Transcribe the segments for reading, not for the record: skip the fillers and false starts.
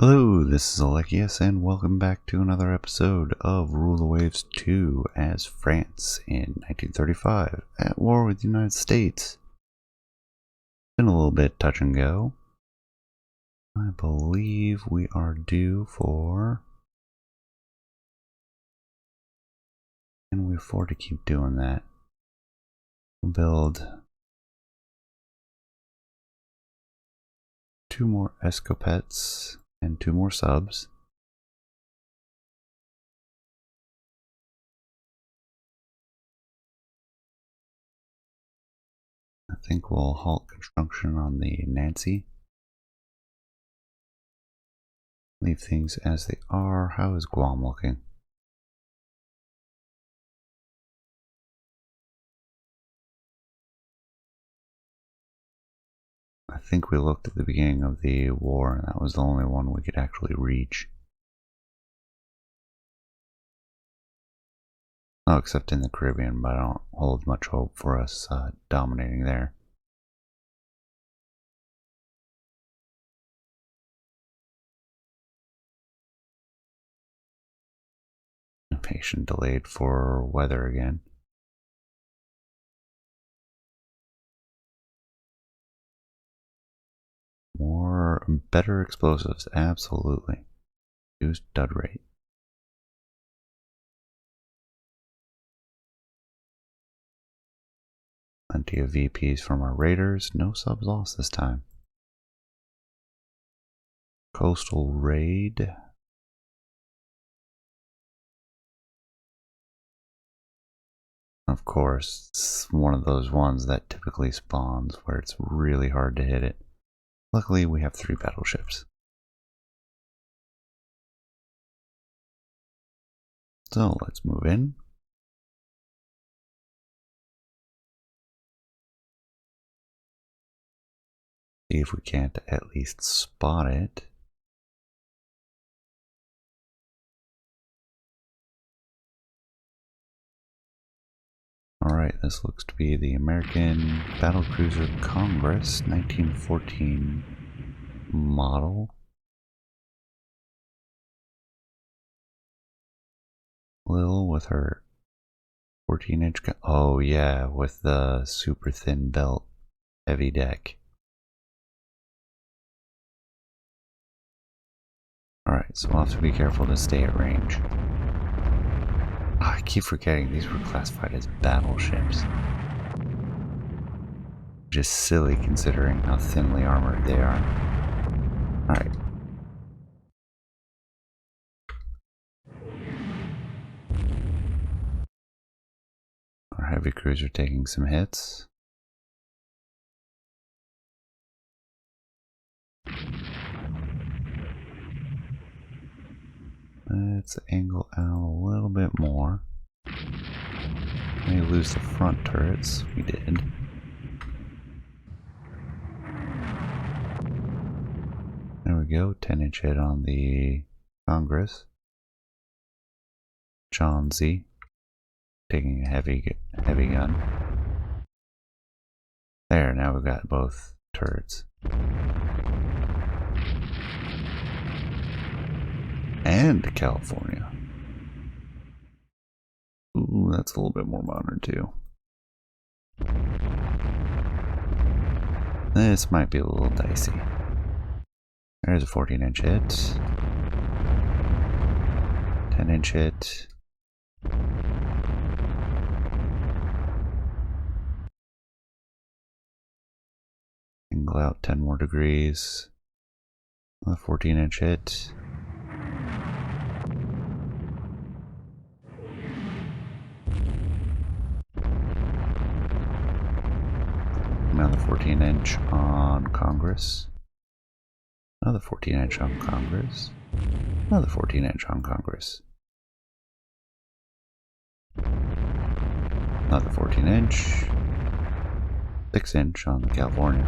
Hello, this is Alekius, and welcome back to another episode of Rule the Waves 2 as France in 1935 at war with the United States. Been a little bit touch and go. I believe we are due for... Can we afford to keep doing that? We'll build 2 more escopettes and 2 more subs. I think we'll halt construction on the Nancy. Leave things as they are. How is Guam looking? I think we looked at the beginning of the war and that was the only one we could actually reach. Oh, except in the Caribbean, but I don't hold much hope for us dominating there. Invasion delayed for weather again. Better explosives, absolutely. Use dud rate. Plenty of VPs from our raiders, no subs lost this time. Coastal raid. Of course, it's one of those ones that typically spawns where it's really hard to hit it. Luckily, we have 3 battleships. So let's move in. See if we can't at least spot it. Alright, this looks to be the American Battlecruiser Congress 1914 model. Lil with her 14-inch gun. Oh yeah, with the super thin belt, heavy deck. Alright, so we'll have to be careful to stay at range. Oh, I keep forgetting these were classified as battleships. Just silly considering how thinly armored they are. Alright. Our heavy cruiser taking some hits. Let's angle out a little bit more. May lose the front turrets. We did. There we go. 10-inch hit on the Congress. Jeune taking a heavy gun. There, now we've got both turrets. And California. Ooh, that's a little bit more modern too. This might be a little dicey. There's a 14-inch hit. 10-inch hit. Angle out 10 more degrees. Another 14-inch hit. Another 14-inch on Congress. Another 14-inch on Congress. Another 14-inch on Congress. Another 14-inch. 6-inch on the California.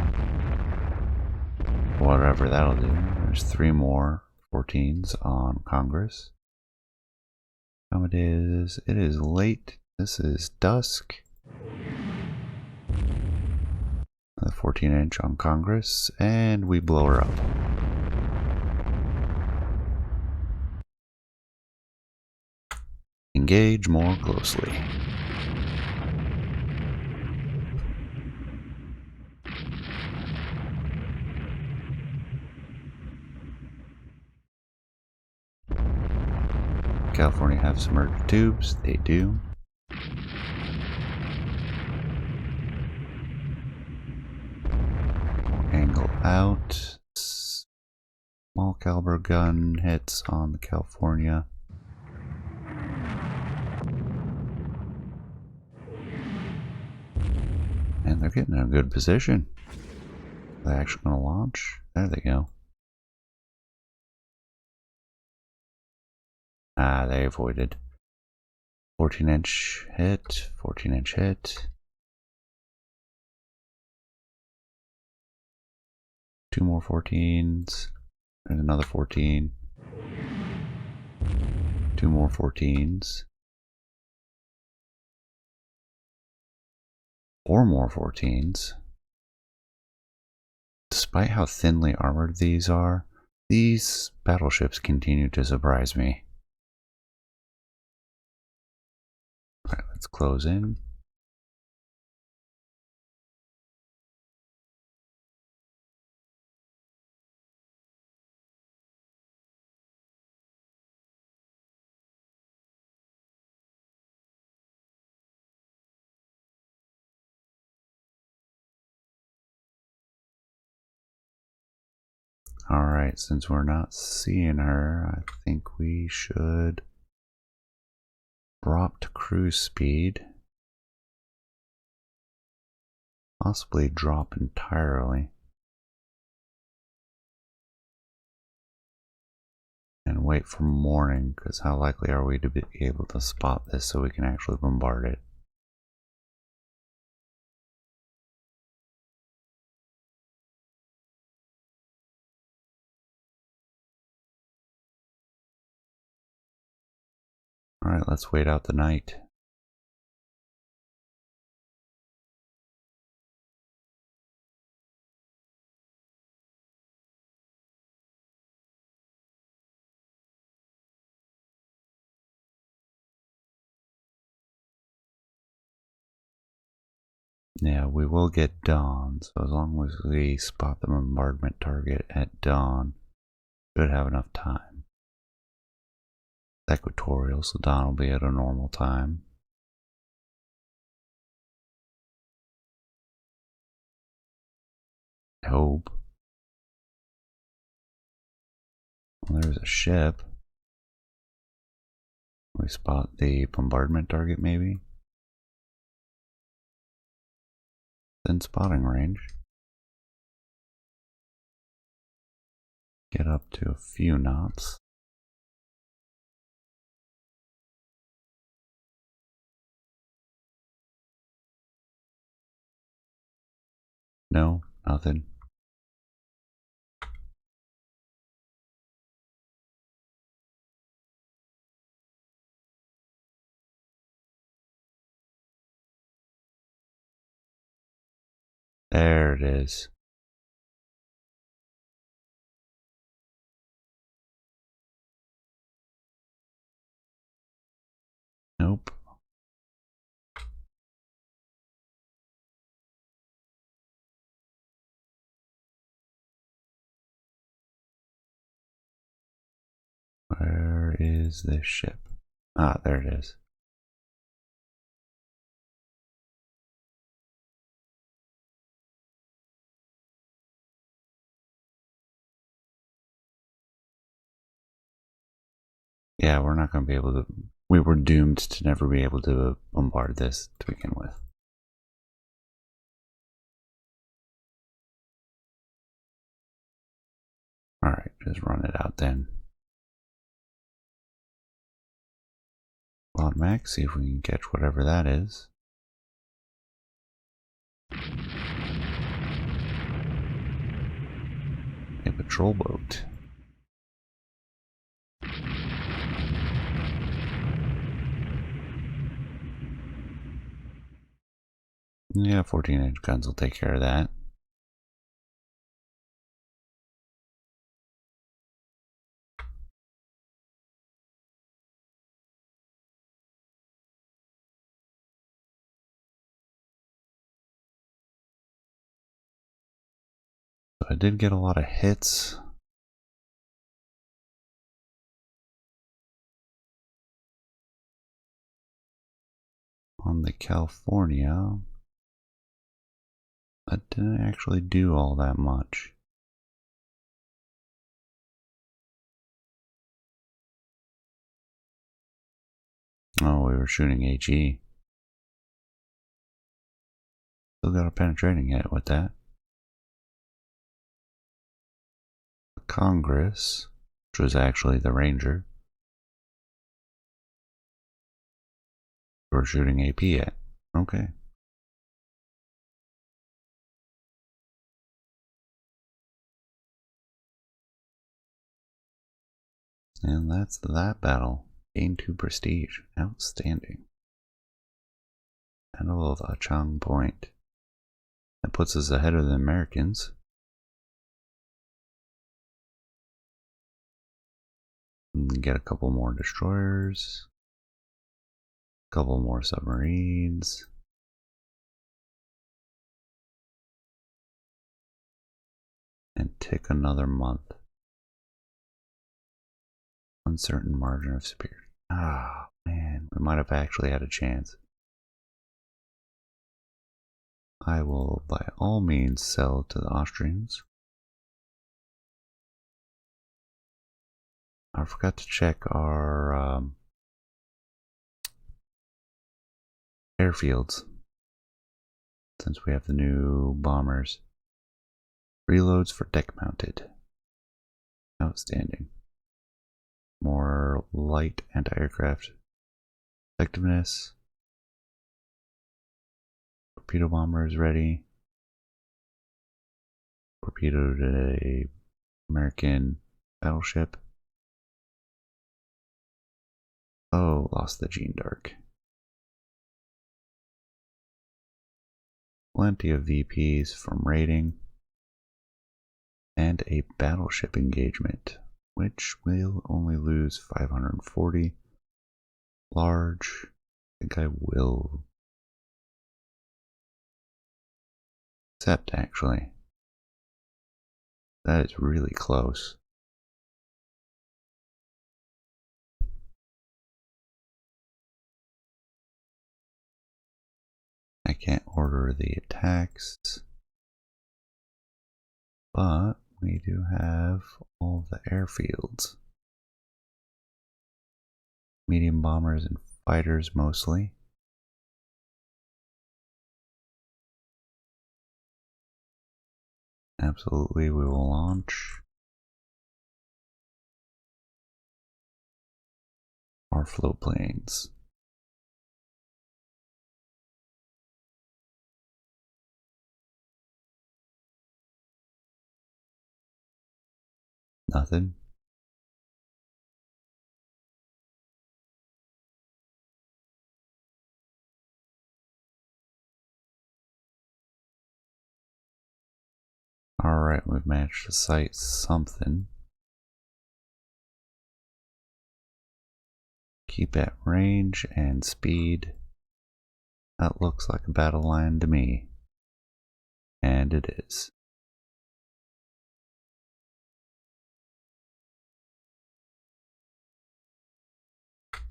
Whatever that'll do. There's 3 more 14s on Congress. How it is? It is late. This is dusk. Another 14-inch on Congress, and we blow her up. engage more closely. California have submerged tubes? They do. Angle out. Small caliber gun hits on the California. And they're getting in a good position. Are they actually going to launch? There they go. Ah, they avoided. 14-inch hit, 14-inch hit. 2 more 14s. There's another 14. 2 more 14s. 4 more 14s. Despite how thinly armored these are, these battleships continue to surprise me. Alright, let's close in. Alright, since we're not seeing her, I think we should drop to cruise speed. Possibly drop entirely. And wait for morning, because how likely are we to be able to spot this so we can actually bombard it? Alright, let's wait out the night. Yeah, we will get dawn, so as long as we spot the bombardment target at dawn, should have enough time. It's equatorial, so dawn will be at a normal time. I hope. Well, there's a ship. We spot the bombardment target, maybe? Then spotting range. Get up to a few knots. No, nothing. There it is. Nope. Where is this ship? Ah, there it is. Yeah, we're not going to be able to... We were doomed to never be able to bombard this to begin with. Alright, just run it out then. Quad max, see if we can catch whatever that is. A patrol boat. Yeah, 14-inch guns will take care of that. I did get a lot of hits. On the California, I didn't actually do all that much. Oh, we were shooting HE. Still got a penetrating hit with that. Congress, which was actually the Ranger, we're shooting AP at. Okay. And that's that battle. Gain 2 prestige. Outstanding. Battle of Achang Point. That puts us ahead of the Americans. And get a couple more destroyers. A couple more submarines. And tick another month. Uncertain margin of superiority. Ah, man, we might have actually had a chance. I will by all means sell to the Austrians. I forgot to check our airfields since we have the new bombers. Reloads for deck mounted. Outstanding. More light anti-aircraft effectiveness. Torpedo bomber is ready. Torpedoed a American battleship. Oh, lost the Jeune Dark. Plenty of VPs from raiding. And a battleship engagement, which will only lose 540. Large, I think I will accept, actually. That is really close. I can't order the attacks, but we do have all the airfields. Medium bombers and fighters mostly. Absolutely, we will launch our float planes. Nothing. Alright, we've managed to sight something. Keep at range and speed. That looks like a battle line to me. And it is.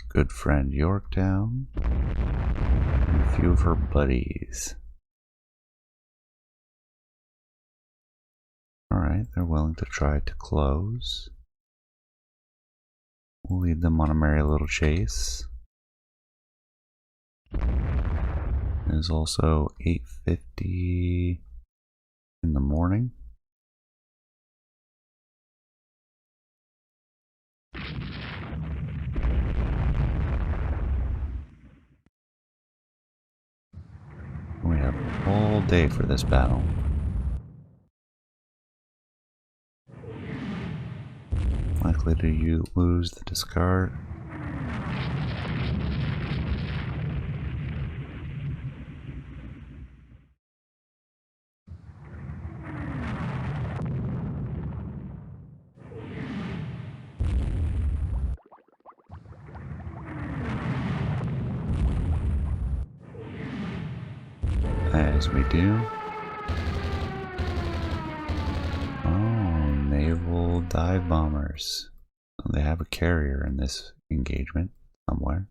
Good friend Yorktown. And a few of her buddies. Alright, they're willing to try to close. We'll lead them on a merry little chase. It is also 8:50 in the morning. We have all day for this battle. Likely to lose the discard. As we do. dive bombers. They have a carrier in this engagement somewhere.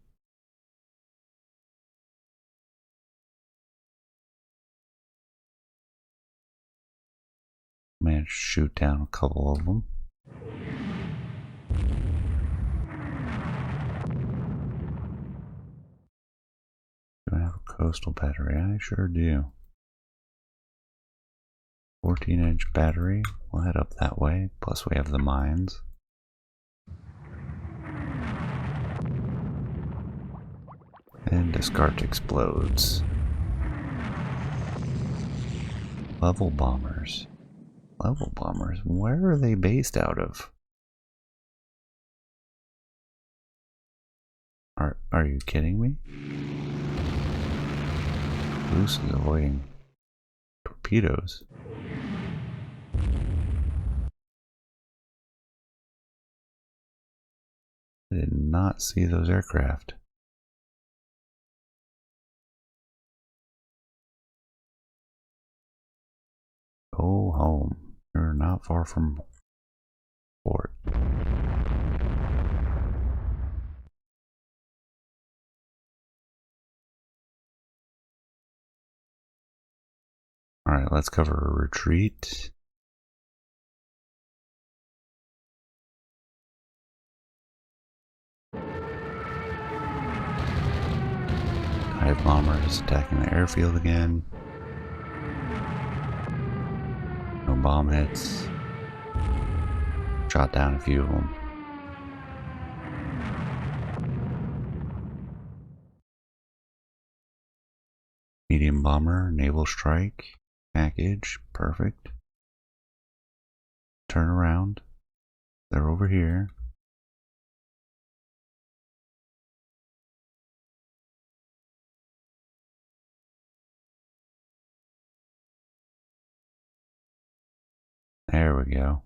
Managed to shoot down a couple of them. Do I have a coastal battery? I sure do. 14-inch battery. We'll head up that way. Plus we have the mines. And Descartes explodes. Level bombers. Level bombers? Where are they based out of? Are you kidding me? Loose is avoiding torpedoes. I did not see those aircraft. Go home. You're not far from port. Alright, let's cover a retreat. Dive bombers attacking the airfield again. No bomb hits. Shot down a few of them. Medium bomber, naval strike, package, perfect. Turn around. They're over here. There we go.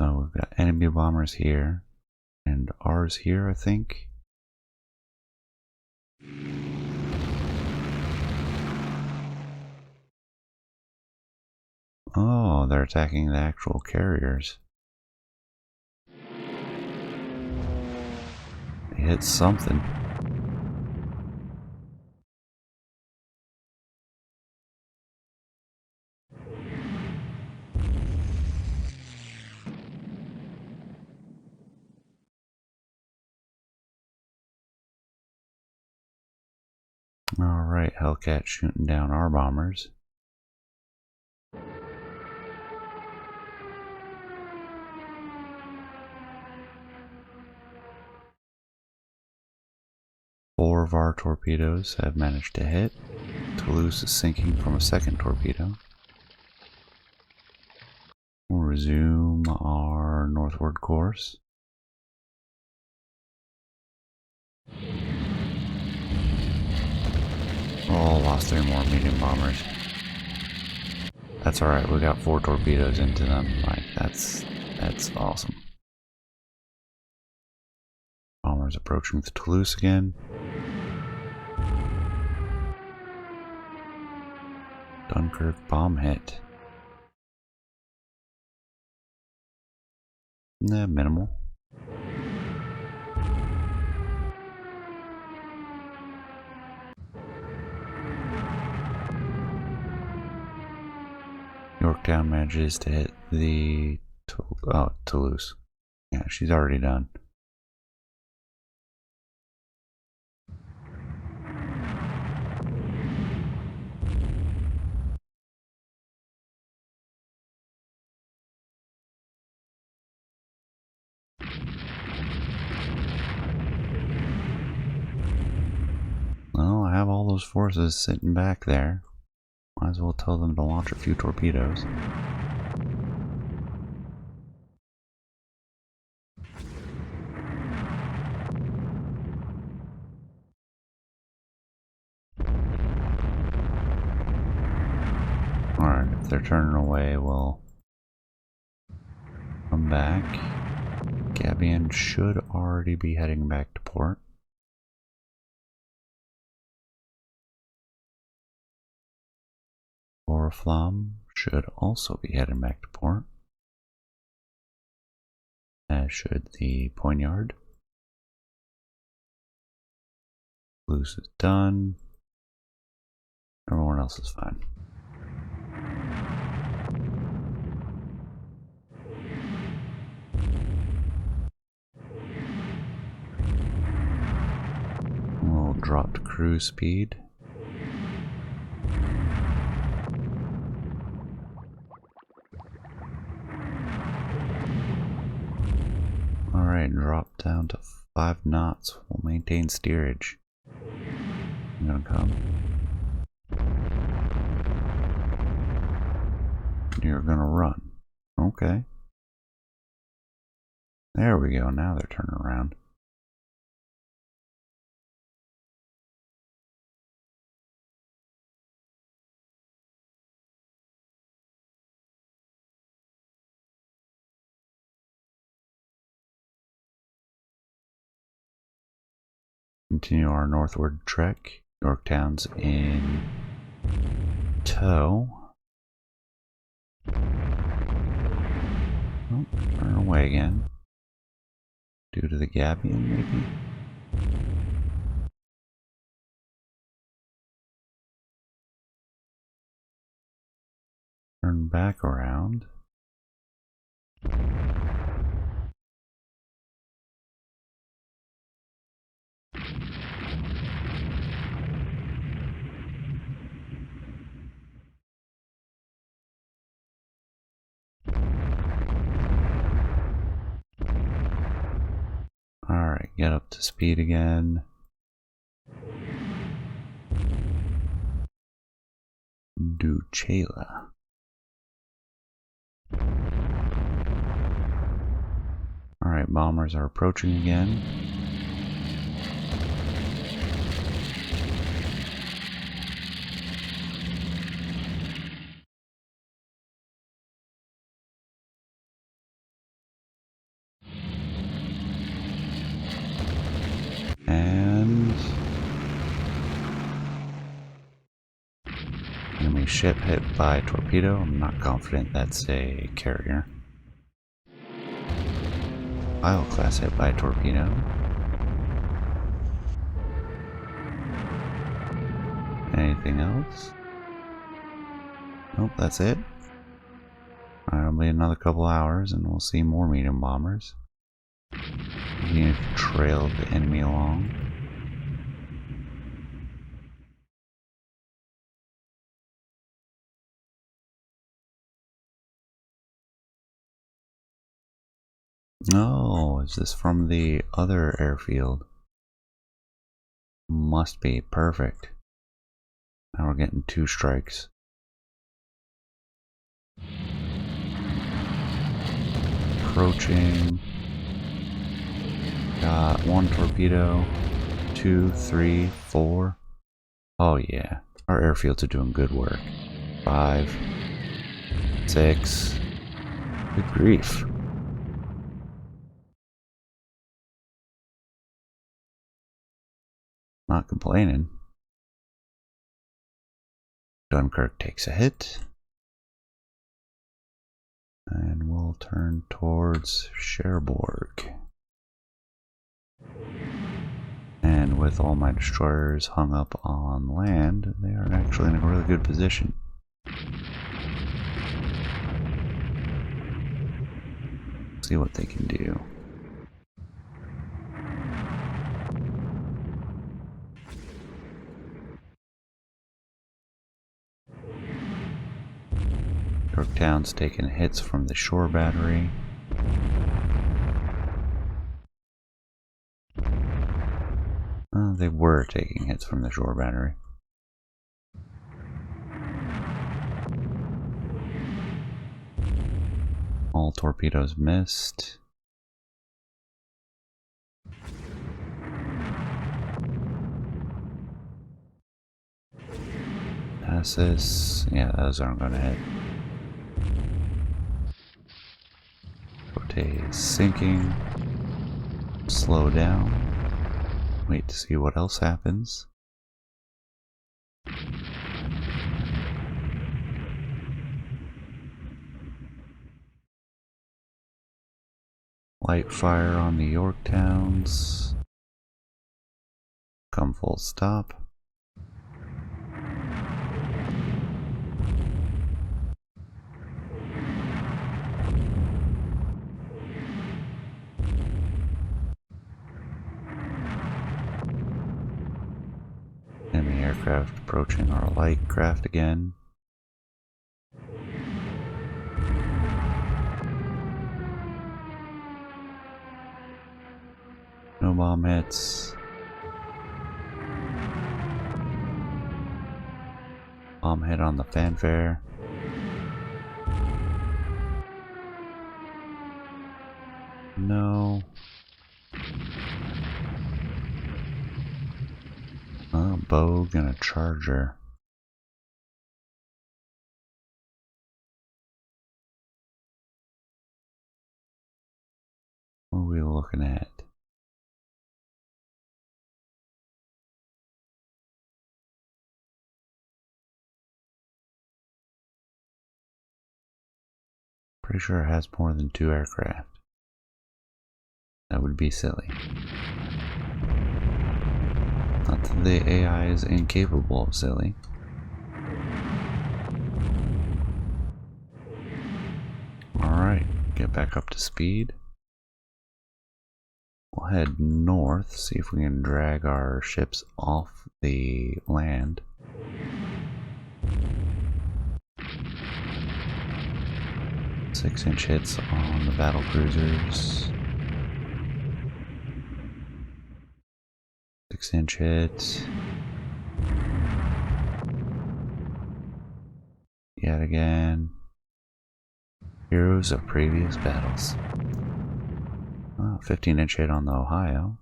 So we've got enemy bombers here. And ours here, I think. Oh, they're attacking the actual carriers. They hit something. Alright, Hellcat shooting down our bombers. Four of our torpedoes have managed to hit. Toulouse is sinking from a second torpedo. We'll resume our northward course. Oh, lost 3 more medium bombers. That's alright, we got 4 torpedoes into them. Like, that's awesome. Bombers approaching the Toulouse again. Dunkirk bomb hit. Nah, minimal. Yorktown manages to hit the Toulouse. Yeah, she's already done. Well, I have all those forces sitting back there. Might as well tell them to launch a few torpedoes. Alright, if they're turning away, we'll come back. Gabion should already be heading back to port. Oriflamme should also be heading back to port, as should the Poignard. Loose is done. Everyone else is fine. We'll drop to cruise speed. Alright, drop down to 5 knots. We'll maintain steerage. I'm gonna come. You're gonna run. Okay. There we go, now they're turning around. Continue our northward trek. Yorktown's in tow. Oh, turn away again. Due to the Gabion, maybe? Turn back around. Alright, get up to speed again. Duchela. Alright, bombers are approaching again. And enemy ship hit by a torpedo. I'm not confident that's a carrier. Isle class hit by a torpedo. Anything else? Nope, that's it. It'll be another couple hours and we'll see more medium bombers. You trail the enemy along. Oh, is this from the other airfield? Must be. Perfect. Now we're getting 2 strikes. Approaching. Got 1 torpedo, 2, 3, 4. Oh yeah, our airfields are doing good work. 5, 6. Good grief. Not complaining. Dunkirk takes a hit. And we'll turn towards Cherbourg. And with all my destroyers hung up on land, they are actually in a really good position. See what they can do. Yorktown's taking hits from the shore battery. They were taking hits from the shore battery. All torpedoes missed. Passes. Yeah, those aren't going to hit. Forte is sinking. Slow down. Wait to see what else happens. Light fire on the Yorktowns. Come full stop. Enemy aircraft approaching our light craft again. No bomb hits. Bomb hit on the fanfare. No. A Bogue and a Charger. What are we looking at? Pretty sure it has more than 2 aircraft. That would be silly. Not that the AI is incapable of silly. Alright, get back up to speed. We'll head north, see if we can drag our ships off the land. Six-inch hits on the battle cruisers. 6-inch hit. Yet again. Heroes of previous battles. 15-inch hit on the Ohio.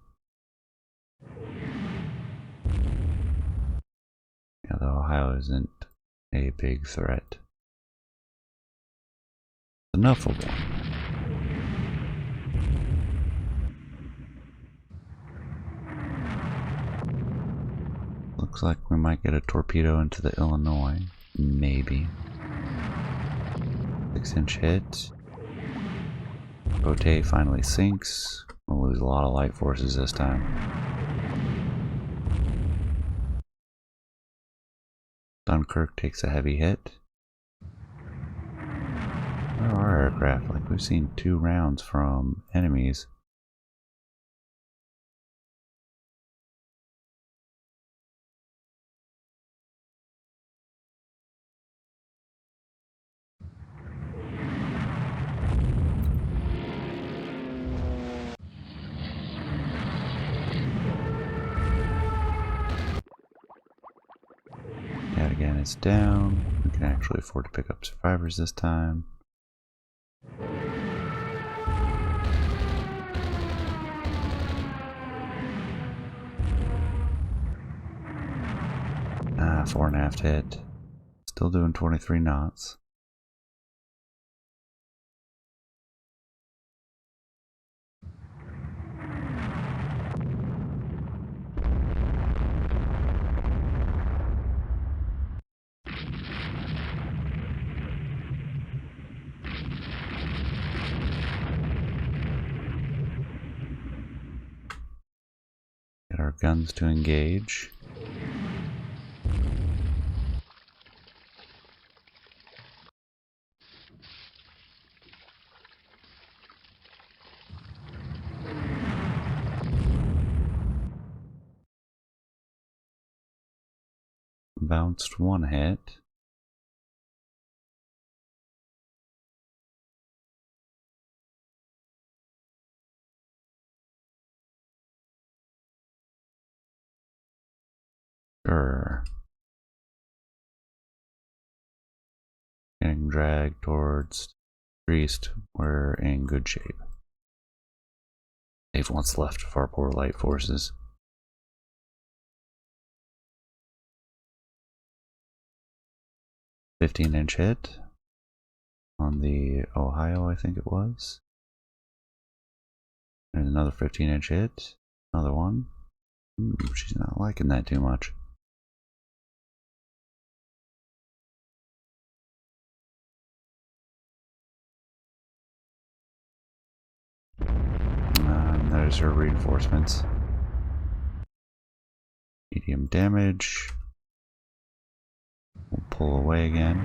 Yeah, the Ohio isn't a big threat. Enough of one. Looks like we might get a torpedo into the Illinois. Maybe. 6-inch hit. Rotate finally sinks. We'll lose a lot of light forces this time. Dunkirk takes a heavy hit. Where are our aircraft? Like, we've seen 2 rounds from enemies. Yet again, it's down. We can actually afford to pick up survivors this time. 4.5 hit. Still doing 23 knots. Get our guns to engage. Bounced 1 hit. Sure. Getting dragged towards Priest. We're in good shape. Save what's left of our poor light forces. "15-inch hit on the Ohio, I think it was. There's another 15-inch hit. Another one. She's not liking that too much. there's her reinforcements. Medium damage. We'll pull away again.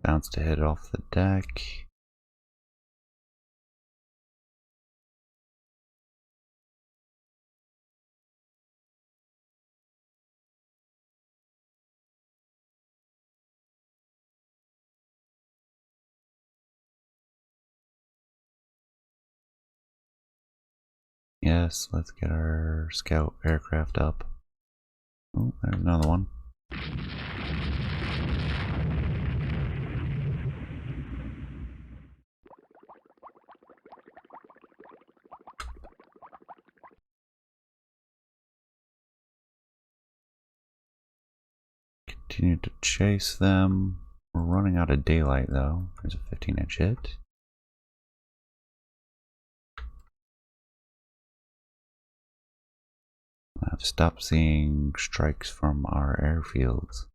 Bounce to hit off the deck. Yes, let's get our scout aircraft up. Oh, there's another one. Continue to chase them. We're running out of daylight though. There's a 15-inch hit. I've stopped seeing strikes from our airfields.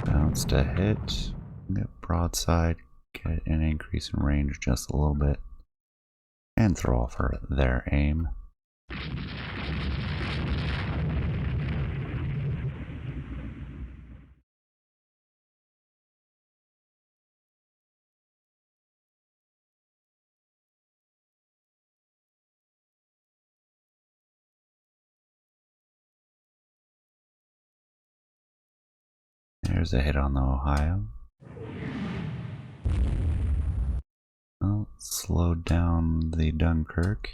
Bounce to hit. Get broadside. Get an increase in range just a little bit. And throw off their aim. There's a hit on the Ohio. Well, slowed down the Dunkirk.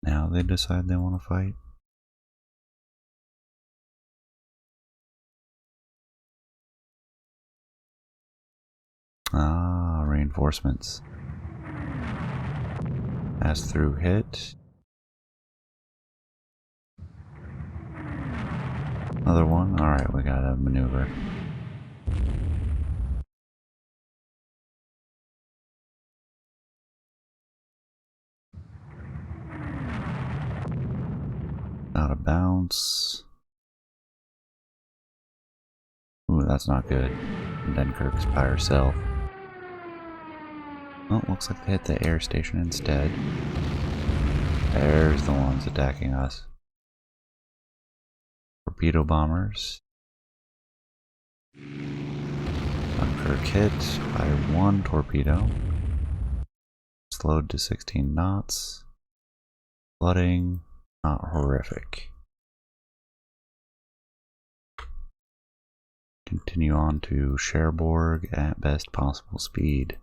Now they decide they want to fight. Ah, reinforcements. Pass through hit. Another one. Alright, we gotta maneuver. Out of bounce. Ooh, that's not good. Dunkirk's by herself. Well, looks like they hit the air station instead. There's the ones attacking us. Torpedo bombers. Dunkirk hit by one torpedo. Slowed to 16 knots. Flooding. Not horrific. Continue on to Cherbourg at best possible speed.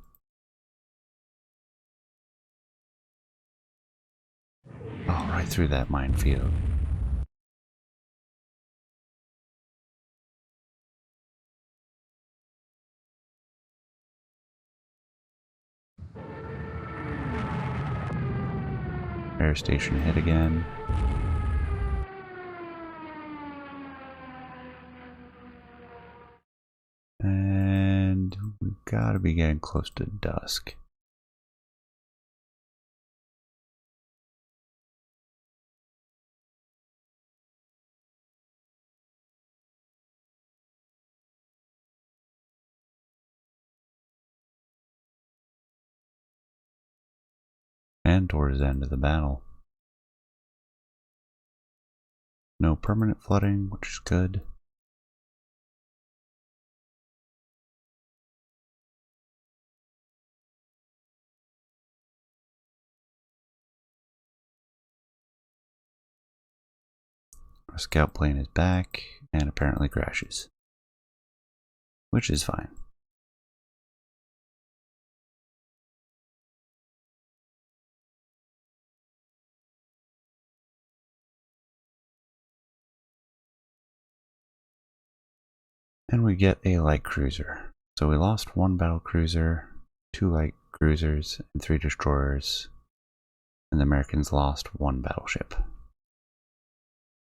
Oh, right through that minefield. Air station hit again. And we've got to be getting close to dusk. And towards the end of the battle. No permanent flooding, which is good. Our scout plane is back and apparently crashes, which is fine. And we get a light cruiser. So we lost one battle cruiser, 2 light cruisers, and 3 destroyers. And the Americans lost 1 battleship.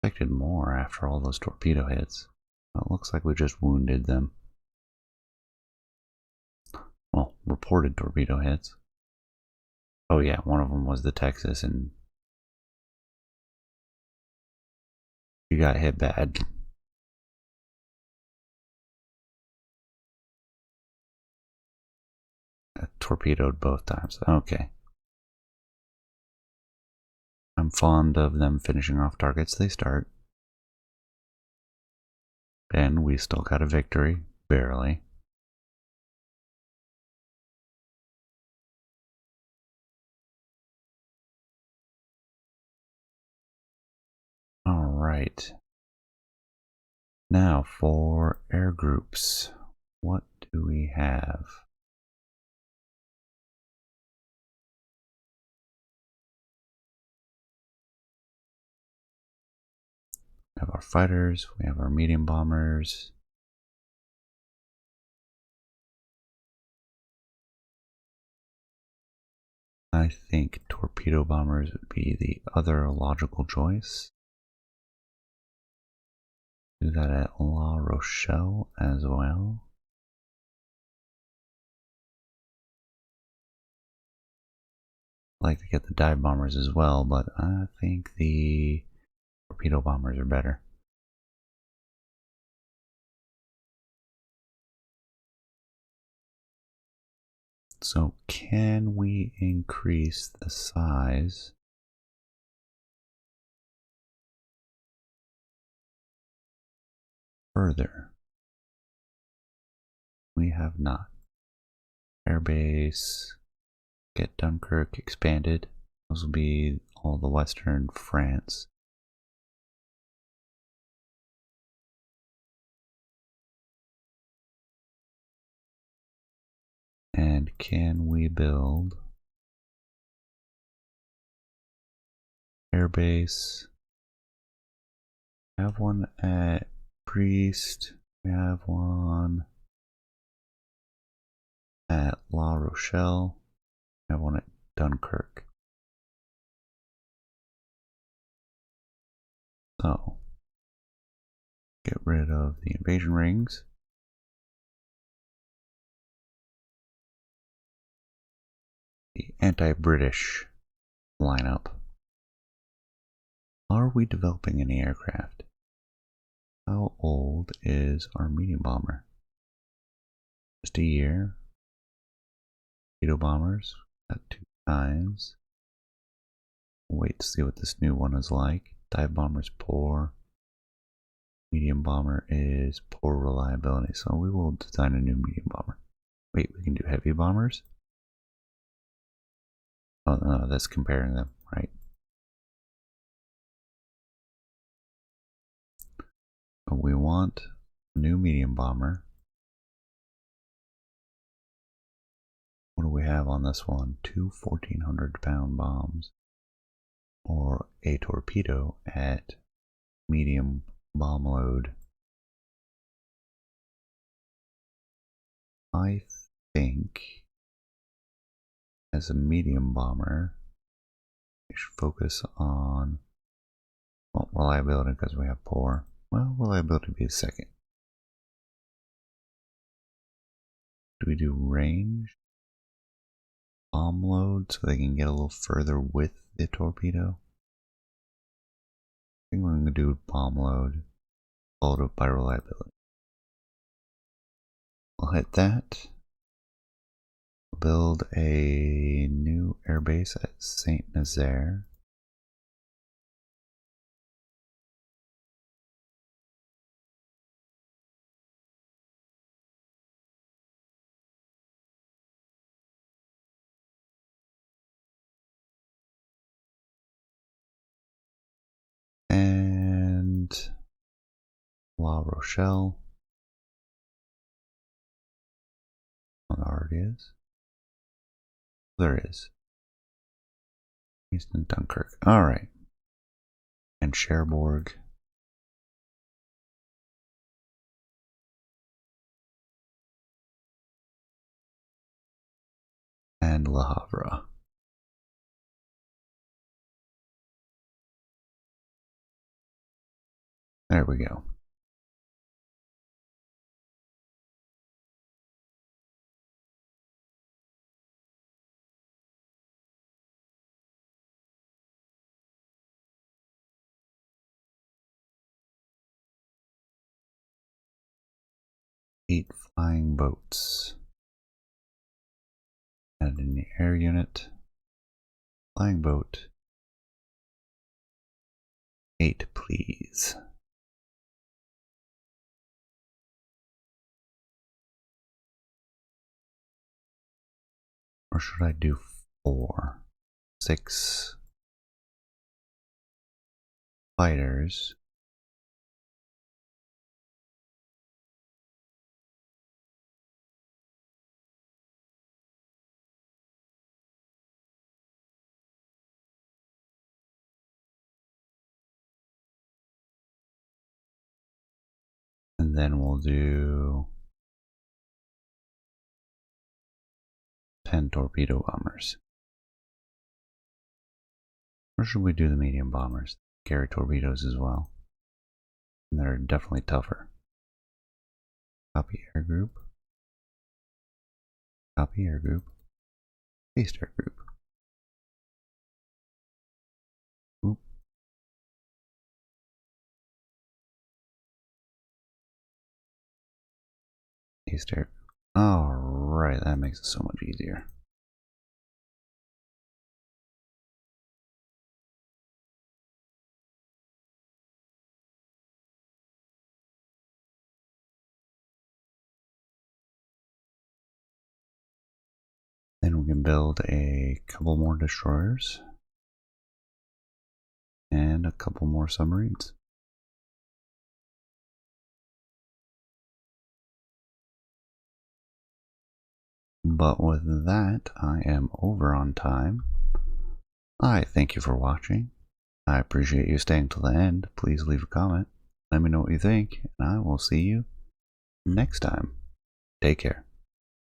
Expected more after all those torpedo hits. Well, it looks like we just wounded them. well, reported torpedo hits. Oh yeah, one of them was the Texas, and you got hit bad. Torpedoed both times. Okay. I'm fond of them finishing off targets they start. And we still got a victory, barely. Alright. Now for air groups. What do we have? We have our fighters, we have our medium bombers. I think torpedo bombers would be the other logical choice. Do that at La Rochelle as well. I'd like to get the dive bombers as well, but I think the torpedo bombers are better. So can we increase the size further? We have not. Airbase, get Dunkirk expanded. Those will be all the Western France. And can we build airbase? We have one at Priest. We have one at La Rochelle. We have one at Dunkirk. So, get rid of the invasion rings. The anti-British lineup. Are we developing any aircraft? How old is our medium bomber? Just a year. Torpedo bombers, got 2 times. We'll wait to see what this new one is like. Dive bomber's poor. Medium bomber is poor reliability, so we will design a new medium bomber. Wait, we can do heavy bombers? Oh no, that's comparing them, right? But we want a new medium bomber. What do we have on this one? 2 1,400-pound bombs. Or a torpedo at medium bomb load. I think as a medium bomber, we should focus on, well, reliability because we have poor. Well, reliability would be the second. Do we do range? Bomb load so they can get a little further with the torpedo? I think we're going to do bomb load, followed up by reliability. We'll hit that. We'll build a new airbase at Saint Nazaire. And La Rochelle. Oh, there already is. There is. Easton Dunkirk. Alright. And Cherbourg. And Le Havre. There we go. 8 flying boats. Add in the air unit. Flying boat. 8, please. Or should I do 4? 6 fighters. And then we'll do 10 torpedo bombers. Or should we do the medium bombers? Carry torpedoes as well. And they're definitely tougher. Copy air group. Copy air group. Paste air group. Oop. Paste air group. Alright, that makes it so much easier. Then we can build a couple more destroyers and a couple more submarines. But with that, I am over on time. I thank you for watching. I appreciate you staying till the end. Please leave a comment. Let me know what you think, and I will see you next time. Take care.